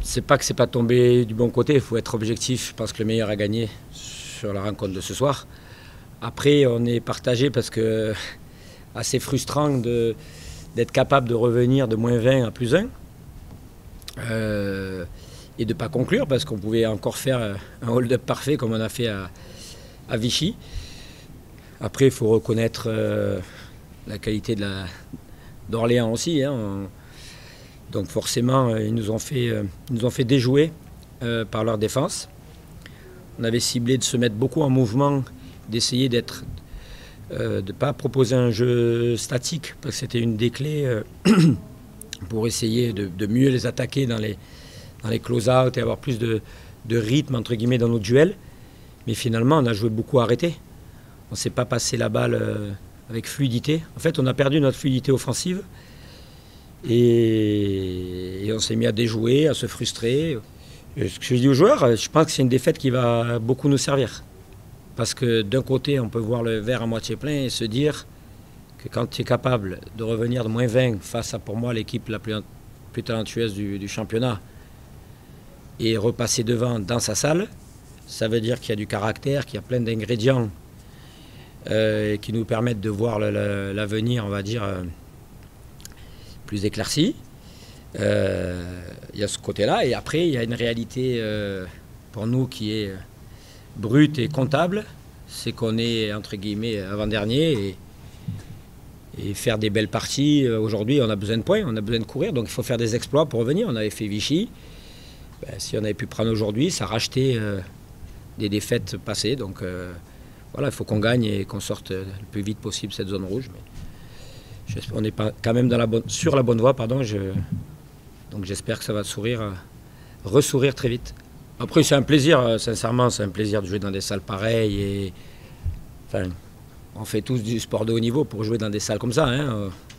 c'est pas que c'est pas tombé du bon côté, il faut être objectif. Je pense que le meilleur a gagné sur la rencontre de ce soir. Après, on est partagé parce que assez frustrant d'être capable de revenir de -20 à +1 et de ne pas conclure parce qu'on pouvait encore faire un hold-up parfait comme on a fait à Vichy. Après, il faut reconnaître la qualité d'Orléans aussi. Donc forcément, ils nous ont fait déjouer par leur défense. On avait ciblé de se mettre beaucoup en mouvement, d'essayer de ne pas proposer un jeu statique, parce que c'était une des clés pour essayer de mieux les attaquer dans les close-out et avoir plus de rythme entre guillemets dans nos duels. Mais finalement, on a joué beaucoup arrêté. On ne s'est pas passé la balle avec fluidité. En fait, on a perdu notre fluidité offensive et on s'est mis à déjouer, à se frustrer. Et ce que je dis aux joueurs, je pense que c'est une défaite qui va beaucoup nous servir. Parce que d'un côté, on peut voir le verre à moitié plein et se dire que quand tu es capable de revenir de -20 face à, pour moi, l'équipe la plus talentueuse du championnat et repasser devant dans sa salle, ça veut dire qu'il y a du caractère, qu'il y a plein d'ingrédients qui nous permettent de voir l'avenir, on va dire, plus éclairci. Il y a ce côté-là. Et après, il y a une réalité pour nous qui est brute et comptable. C'est qu'on est, entre guillemets, avant-dernier. Et faire des belles parties, aujourd'hui, on a besoin de points, on a besoin de courir. Donc il faut faire des exploits pour revenir. On avait fait Vichy. Si on avait pu prendre aujourd'hui, ça rachetait des défaites passées. Donc voilà, il faut qu'on gagne et qu'on sorte le plus vite possible cette zone rouge. Mais on n'est pas quand même sur la bonne voie, pardon. Donc j'espère que ça va ressourire très vite. Après, c'est un plaisir, sincèrement, c'est un plaisir de jouer dans des salles pareilles. Et, enfin, on fait tous du sport de haut niveau pour jouer dans des salles comme ça,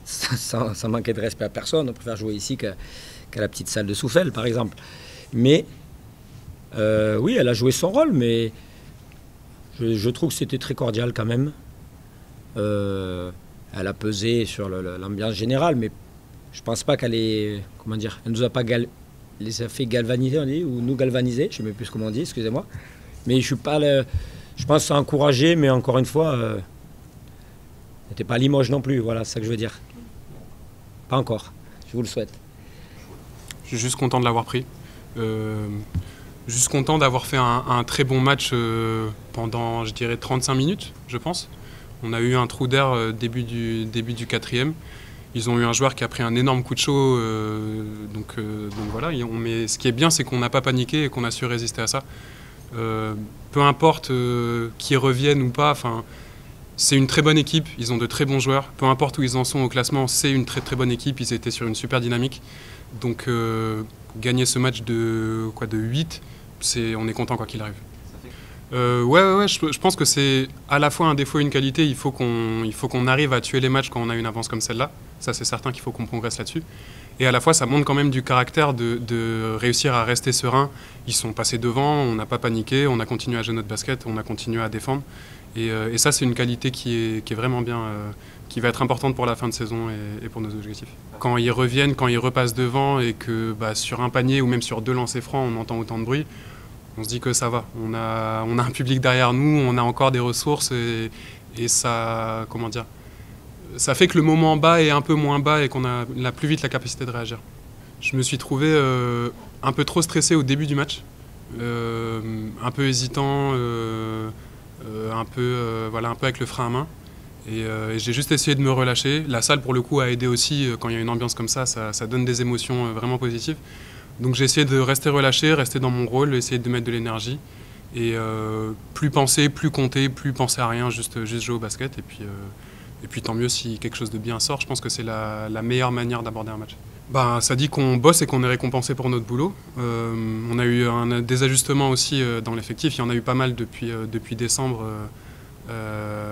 sans manquer de respect à personne. On préfère jouer ici qu'à la petite salle de Souffel, par exemple. Mais oui, elle a joué son rôle, mais je trouve que c'était très cordial quand même. Elle a pesé sur l'ambiance générale, mais je pense pas qu'elle est, comment dire, elle nous a pas les a fait galvaniser, on dit, ou nous galvaniser, je ne sais même plus comment on dit, excusez-moi. Mais je suis pas je pense que c'est encouragé, mais encore une fois, n'était pas à Limoges non plus, voilà, c'est ça que je veux dire. Pas encore, je vous le souhaite. Je suis juste content de l'avoir pris. Juste content d'avoir fait un très bon match pendant, je dirais, 35 minutes, je pense. On a eu un trou d'air début du quatrième. Ils ont eu un joueur qui a pris un énorme coup de chaud. Donc voilà. Mais ce qui est bien, c'est qu'on n'a pas paniqué et qu'on a su résister à ça. Peu importe qui reviennent ou pas, c'est une très bonne équipe. Ils ont de très bons joueurs. Peu importe où ils en sont au classement, c'est une très très bonne équipe. Ils étaient sur une super dynamique. Donc gagner ce match de 8, on est content quoi qu'il arrive. Ouais, je pense que c'est à la fois un défaut et une qualité. Il faut qu'on arrive à tuer les matchs quand on a une avance comme celle-là. Ça, c'est certain qu'il faut qu'on progresse là-dessus. Et à la fois, ça montre quand même du caractère de réussir à rester serein. Ils sont passés devant, on n'a pas paniqué, on a continué à jouer notre basket, on a continué à défendre. Et ça, c'est une qualité qui est vraiment bien, qui va être importante pour la fin de saison et pour nos objectifs. Quand ils reviennent, quand ils repassent devant et que sur un panier ou même sur 2 lancers francs, on entend autant de bruit, on se dit que ça va. On a un public derrière nous, on a encore des ressources et ça, comment dire, ça fait que le moment bas est un peu moins bas et qu'on a plus vite la capacité de réagir. Je me suis trouvé un peu trop stressé au début du match, un peu hésitant, un peu avec le frein à main. Et j'ai juste essayé de me relâcher. La salle, pour le coup, a aidé aussi. Quand il y a une ambiance comme ça donne des émotions vraiment positives. Donc j'ai essayé de rester relâché, rester dans mon rôle, essayer de mettre de l'énergie. Et plus penser, plus compter, plus penser à rien, juste jouer au basket. Et puis tant mieux si quelque chose de bien sort. Je pense que c'est la meilleure manière d'aborder un match. Ça dit qu'on bosse et qu'on est récompensé pour notre boulot. On a eu des ajustements aussi dans l'effectif. Il y en a eu pas mal depuis décembre.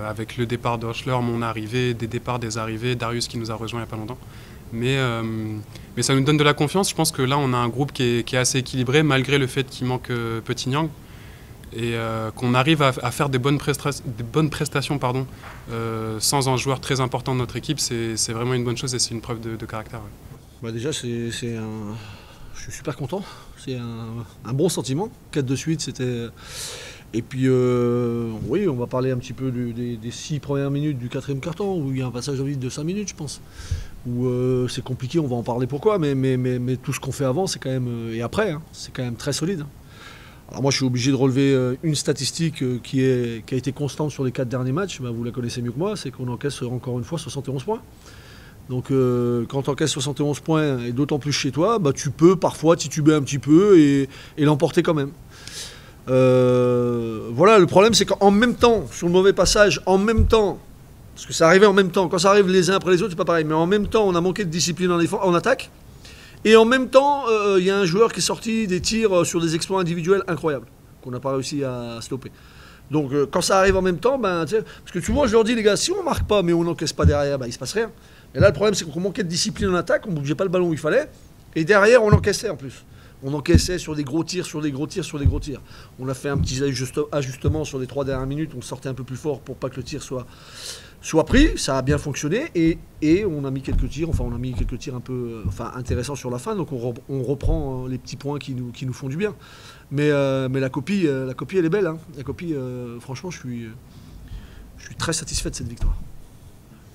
Avec le départ d'Oschler, mon arrivée, des départs, des arrivées, Darius qui nous a rejoint il n'y a pas longtemps. Mais ça nous donne de la confiance. Je pense que là, on a un groupe qui est assez équilibré, malgré le fait qu'il manque Petit Niang. Et qu'on arrive à faire des bonnes prestations sans un joueur très important de notre équipe, c'est vraiment une bonne chose et c'est une preuve de caractère. Ouais. Déjà, je Je suis super content. C'est un bon sentiment. 4 de suite, c'était... Et puis, oui, on va parler un petit peu des 6 premières minutes du 4e quart-temps, où il y a un passage de vide de 5 minutes, je pense. Où c'est compliqué, on va en parler pourquoi, mais tout ce qu'on fait avant, c'est quand même... et après, hein, c'est quand même très solide. Alors moi, je suis obligé de relever une statistique qui a été constante sur les 4 derniers matchs. Bah, vous la connaissez mieux que moi, c'est qu'on encaisse encore une fois 71 points. Donc quand tu encaisses 71 points, et d'autant plus chez toi, bah, tu peux parfois tituber un petit peu et l'emporter quand même. Voilà, le problème c'est qu'en même temps, sur le mauvais passage, en même temps, parce que ça arrivait en même temps, quand ça arrive les uns après les autres, c'est pas pareil, mais en même temps, on a manqué de discipline en attaque, et en même temps, il y a un joueur qui est sorti des tirs sur des exploits individuels incroyables, qu'on n'a pas réussi à stopper. Donc quand ça arrive en même temps, ben, parce que souvent je leur dis, les gars, si on marque pas, mais on n'encaisse pas derrière, ben, il se passe rien. Et là, le problème c'est qu'on manquait de discipline en attaque, on ne bougeait pas le ballon où il fallait, et derrière, on encaissait en plus. On encaissait sur des gros tirs, sur des gros tirs, sur des gros tirs. On a fait un petit ajustement sur les 3 dernières minutes. On sortait un peu plus fort pour pas que le tir soit pris. Ça a bien fonctionné et on a mis quelques tirs. Enfin, on a mis quelques tirs un peu intéressants sur la fin. Donc on reprend les petits points qui nous font du bien. Mais la copie, elle est belle. Hein. La copie, franchement, je suis très satisfait de cette victoire.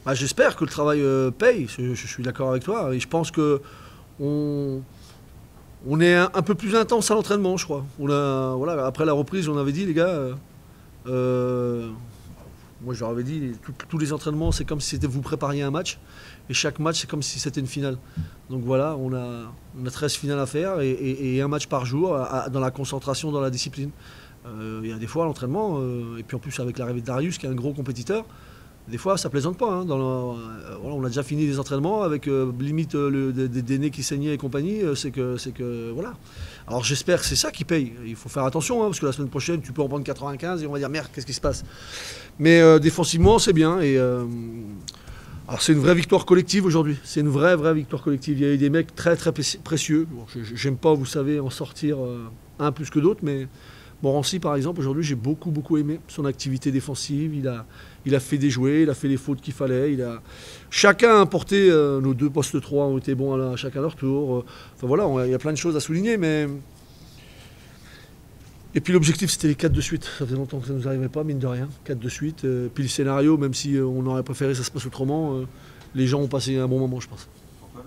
Bah, j'espère que le travail paye. Je suis d'accord avec toi. Et je pense que on est un peu plus intense à l'entraînement, je crois. Voilà, après la reprise, on avait dit, les gars, moi je leur avais dit, tous les entraînements, c'est comme si vous prépariez un match. Et chaque match, c'est comme si c'était une finale. Donc voilà, on a 13 finales à faire et un match par jour, dans la concentration, dans la discipline. Il y a des fois à l'entraînement, et puis en plus avec l'arrivée de Darius, qui est un gros compétiteur, des fois, ça plaisante pas. Hein. Voilà, on a déjà fini les entraînements avec limite des nez qui saignaient et compagnie. C'est que voilà. Alors j'espère que c'est ça qui paye. Il faut faire attention, hein, parce que la semaine prochaine, tu peux en prendre 95 et on va dire merde, qu'est-ce qui se passe. Mais défensivement, c'est bien. Alors c'est une vraie victoire collective aujourd'hui. C'est une vraie victoire collective. Il y a eu des mecs très précieux. Bon, j'aime pas, vous savez, en sortir un plus que d'autres, mais Morancy, par exemple, aujourd'hui, j'ai beaucoup aimé son activité défensive. Il a fait des jouets, il a fait les fautes qu'il fallait. Chacun a apporté, nos 2 postes 3 ont été bons à chacun leur tour. Enfin voilà, il y a plein de choses à souligner. Et puis l'objectif, c'était les 4 de suite. Ça faisait longtemps que ça ne nous arrivait pas, mine de rien. 4 de suite. Puis le scénario, même si on aurait préféré que ça se passe autrement, les gens ont passé un bon moment, je pense. Pourquoi